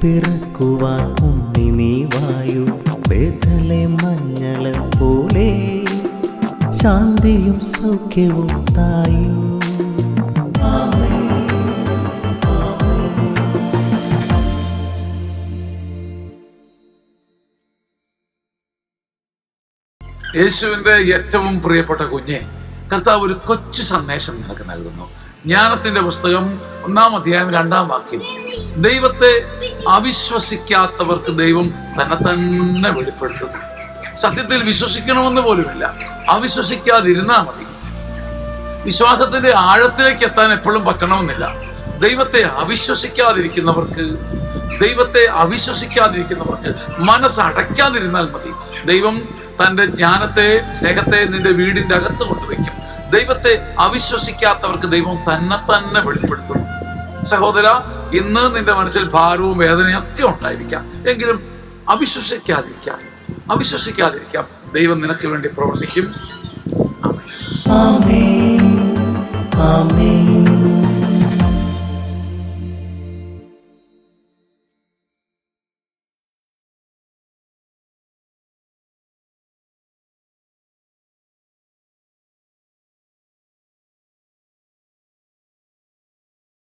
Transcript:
പിറക്കുവാൻ ഉണ്ണി നീ വായു. ബേഥലേം മഞ്ഞള പോലെ ശാന്തിയും സൗഖ്യവും തായു. യേശുവിൻ്റെ ഏറ്റവും പ്രിയപ്പെട്ട കുഞ്ഞെ, കർത്താവ് ഒരു കൊച്ചു സന്ദേശം നിനക്ക് നൽകുന്നു. ജ്ഞാനത്തിന്റെ പുസ്തകം 1-ാം അധ്യായം 2-ാം വാക്യം. ദൈവത്തെ അവിശ്വസിക്കാത്തവർക്ക് ദൈവം തന്നെ വെളിപ്പെടുത്തുന്നു. സത്യത്തിൽ വിശ്വസിക്കണമെന്ന് പോലുമില്ല, അവിശ്വസിക്കാതിരുന്നാൽ മതി. വിശ്വാസത്തിന്റെ ആഴത്തിലേക്ക് എത്താൻ എപ്പോഴും പറ്റണമെന്നില്ല. ദൈവത്തെ അവിശ്വസിക്കാതിരിക്കുന്നവർക്ക് മനസ്സടയ്ക്കാതിരുന്നാൽ മതി. ദൈവം തൻ്റെ ജ്ഞാനത്തെ, സ്നേഹത്തെ നിന്റെ വീടിന്റെ അകത്ത് കൊണ്ടുവയ്ക്കും. ദൈവത്തെ അവിശ്വസിക്കാത്തവർക്ക് ദൈവം തന്നെ വെളിപ്പെടുത്തുന്നു. സഹോദര, ഇന്ന് നിന്റെ മനസ്സിൽ ഭാരവും വേദനയൊക്കെ ഉണ്ടായിരിക്കാം, എങ്കിലും അവിശ്വസിക്കാതിരിക്കാം. ദൈവം നിനക്ക് വേണ്ടി പ്രവർത്തിക്കും. ആമേൻ. ആമേൻ. ആമേൻ.